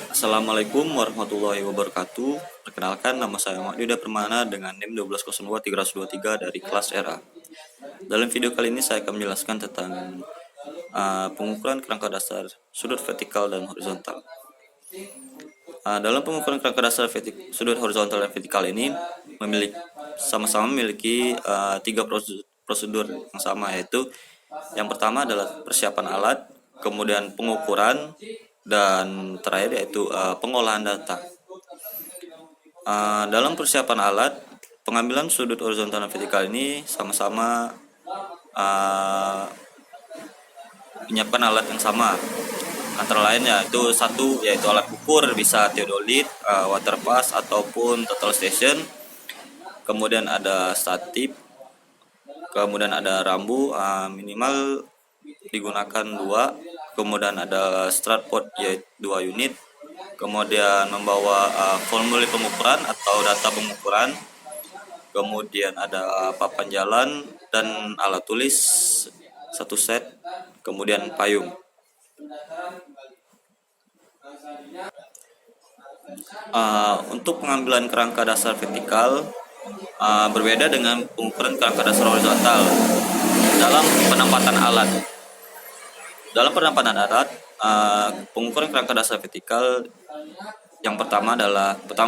Assalamualaikum warahmatullahi wabarakatuh. Perkenalkan, nama saya Muhammad Yuda Permana dengan NIM 1202323 dari kelas RA. Dalam video kali ini saya akan menjelaskan tentang pengukuran kerangka dasar sudut vertikal dan horizontal. Dalam pengukuran kerangka dasar sudut horizontal dan vertikal ini sama-sama memiliki tiga prosedur yang sama, yaitu yang pertama adalah persiapan alat, kemudian pengukuran, dan terakhir yaitu pengolahan data. Dalam persiapan alat, pengambilan sudut horizontal dan vertikal ini sama-sama menyiapkan alat yang sama. Antara lain yaitu alat ukur, bisa theodolit, water pass ataupun total station. Kemudian ada statip, kemudian ada rambu, minimal digunakan 2, kemudian ada stratpod yaitu 2 unit, kemudian membawa formulir pengukuran atau data pengukuran, kemudian ada papan jalan dan alat tulis 1 set, kemudian payung. Untuk pengambilan kerangka dasar vertikal berbeda dengan pengukuran kerangka dasar horizontal. Dalam penempatan alat, pengukuran kerangka dasar vertikal yang pertama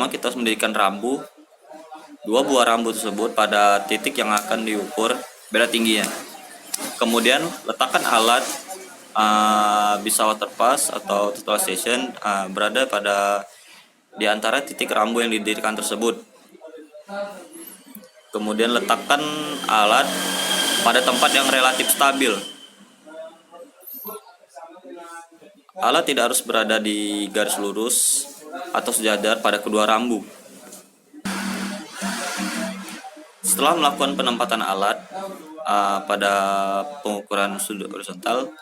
kita harus mendirikan rambu. 2 buah rambu tersebut pada titik yang akan diukur beda tingginya. Kemudian letakkan alat, bisa water pass atau total station, berada di antara titik rambu yang didirikan tersebut. Kemudian letakkan alat pada tempat yang relatif stabil. Alat tidak harus berada di garis lurus atau sejajar pada kedua rambu. Setelah melakukan penempatan alat pada pengukuran sudut horizontal,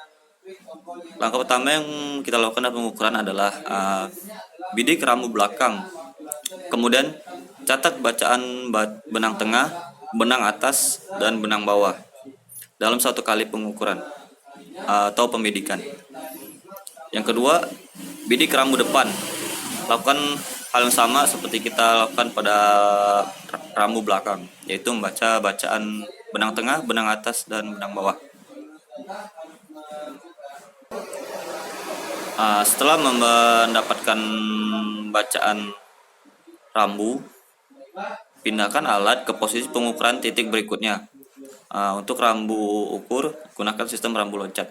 langkah pertama yang kita lakukan dalam pengukuran adalah bidik rambu belakang. Kemudian catat bacaan benang tengah, benang atas, dan benang bawah dalam 1 kali pengukuran atau pembidikan. Yang kedua, bidik rambu depan. Lakukan hal yang sama seperti kita lakukan pada rambu belakang, yaitu membaca bacaan benang tengah, benang atas, dan benang bawah. Setelah mendapatkan bacaan rambu, pindahkan alat ke posisi pengukuran titik berikutnya. Untuk rambu ukur, gunakan sistem rambu loncat.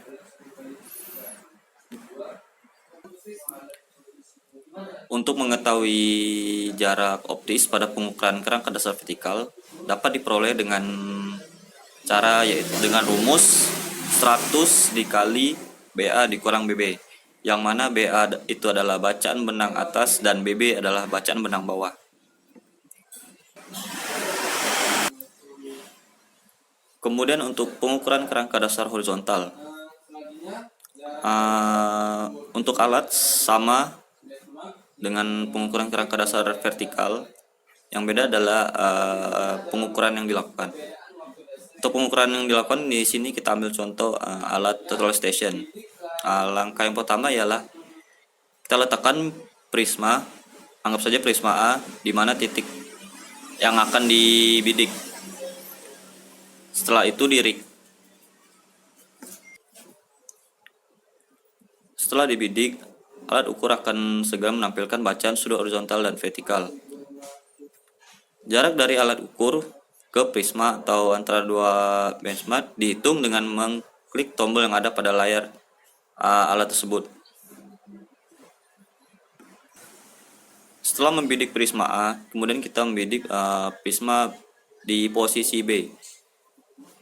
Untuk mengetahui jarak optis pada pengukuran kerangka dasar vertikal dapat diperoleh dengan cara yaitu dengan rumus 100 dikali BA dikurang BB, yang mana BA itu adalah bacaan benang atas dan BB adalah bacaan benang bawah. Kemudian untuk pengukuran kerangka dasar horizontal, untuk alat sama dengan pengukuran kerangka dasar vertikal, yang beda adalah pengukuran yang dilakukan. Untuk pengukuran yang dilakukan di sini kita ambil contoh alat total station. Langkah yang pertama ialah kita letakkan prisma, anggap saja prisma A, di mana titik yang akan dibidik. Setelah itu di-rig. Setelah dibidik, alat ukur akan segera menampilkan bacaan sudut horizontal dan vertikal. Jarak dari alat ukur ke prisma atau antara 2 benchmark dihitung dengan mengklik tombol yang ada pada layar alat tersebut. Setelah membidik prisma A, kemudian kita membidik prisma di posisi B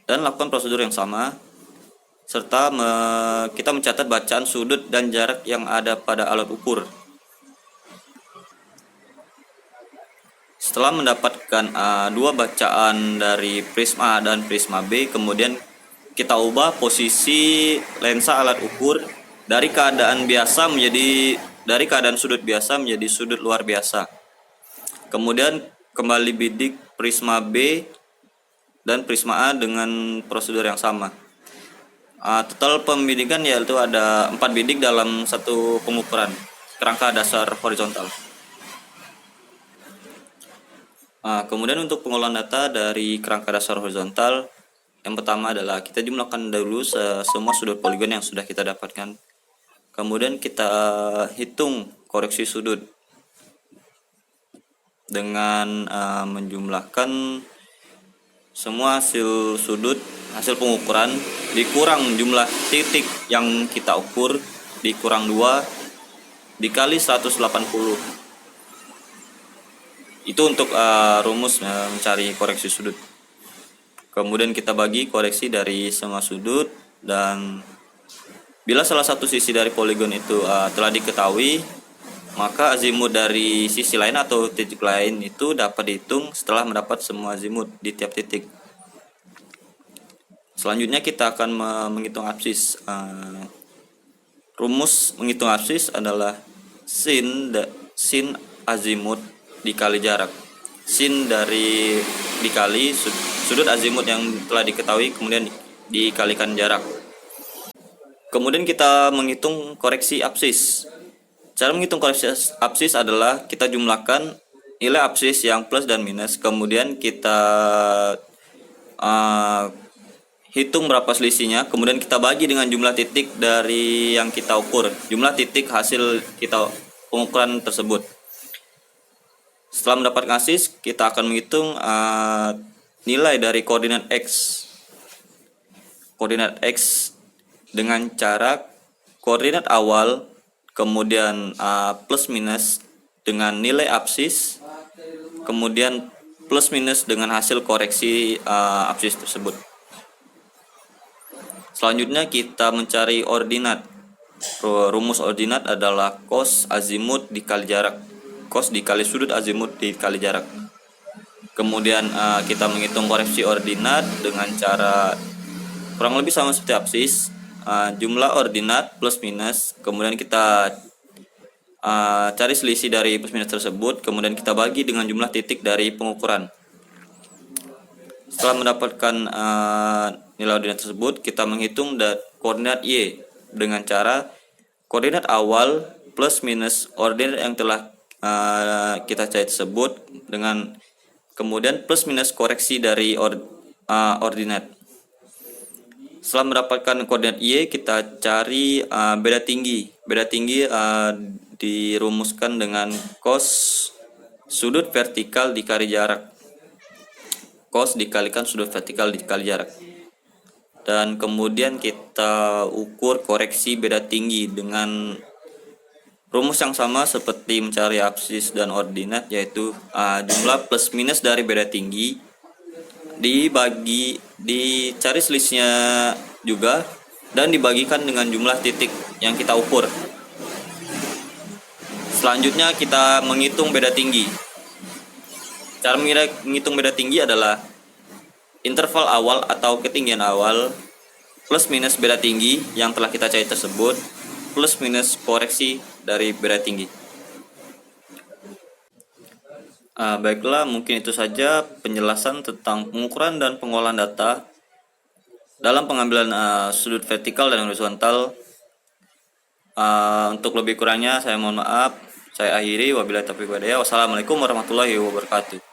dan lakukan prosedur yang sama, serta kita mencatat bacaan sudut dan jarak yang ada pada alat ukur. Setelah mendapatkan 2 bacaan dari prisma A dan prisma B, kemudian kita ubah posisi lensa alat ukur dari keadaan sudut biasa menjadi sudut luar biasa. Kemudian kembali bidik prisma B dan prisma A dengan prosedur yang sama. Total pembidikan yaitu ada 4 bidik dalam 1 pengukuran. kerangka dasar horizontal. Kemudian untuk pengolahan data dari kerangka dasar horizontal, yang pertama adalah kita jumlahkan dulu semua sudut poligon yang sudah kita dapatkan. Kemudian kita hitung koreksi sudut dengan menjumlahkan semua hasil sudut, hasil pengukuran dikurang jumlah titik yang kita ukur, dikurang 2 dikali 180. Itu untuk rumus mencari koreksi sudut. Kemudian kita bagi koreksi dari semua sudut, dan bila salah satu sisi dari poligon itu telah diketahui, maka azimut dari sisi lain atau titik lain itu dapat dihitung setelah mendapat semua azimut di tiap titik. Selanjutnya kita akan menghitung absis. Rumus menghitung absis adalah sin azimut dikali jarak. Sin dari dikali sudut azimut yang telah diketahui, kemudian dikalikan jarak. Kemudian kita menghitung koreksi absis. Cara menghitung koreksi absis adalah kita jumlahkan nilai absis yang plus dan minus, kemudian kita hitung berapa selisihnya, kemudian kita bagi dengan jumlah titik dari yang kita ukur, jumlah titik hasil kita pengukuran tersebut. Setelah mendapatkan absis, kita akan menghitung nilai dari koordinat x dengan cara koordinat awal, kemudian plus minus dengan nilai absis, kemudian plus minus dengan hasil koreksi absis tersebut. Selanjutnya kita mencari ordinat. Rumus ordinat adalah cos azimut dikali jarak, cos dikali sudut azimut dikali jarak. Kemudian kita menghitung koreksi ordinat dengan cara kurang lebih sama seperti absis, jumlah ordinat plus minus, kemudian kita cari selisih dari plus minus tersebut, kemudian kita bagi dengan jumlah titik dari pengukuran. Setelah mendapatkan nilai ordinat tersebut, kita menghitung koordinat y dengan cara koordinat awal plus minus ordinat yang telah kita cari tersebut, dengan kemudian plus minus koreksi dari ordinat. Setelah mendapatkan koordinat y, kita cari beda tinggi. Beda tinggi dirumuskan dengan cos sudut vertikal dikali jarak. Cos dikalikan sudut vertikal dikali jarak. Dan kemudian kita ukur koreksi beda tinggi dengan rumus yang sama seperti mencari absis dan ordinat, yaitu jumlah plus minus dari beda tinggi dicari selisihnya juga dan dibagikan dengan jumlah titik yang kita ukur. Selanjutnya kita menghitung beda tinggi. Cara menghitung beda tinggi adalah interval awal atau ketinggian awal plus minus beda tinggi yang telah kita cari tersebut plus minus koreksi dari beda tinggi. Baiklah, mungkin itu saja penjelasan tentang pengukuran dan pengolahan data dalam pengambilan sudut vertikal dan horizontal. Untuk lebih kurangnya saya mohon maaf. Saya akhiri, wabillahi taufiq wal hidayah. Wassalamualaikum warahmatullahi wabarakatuh.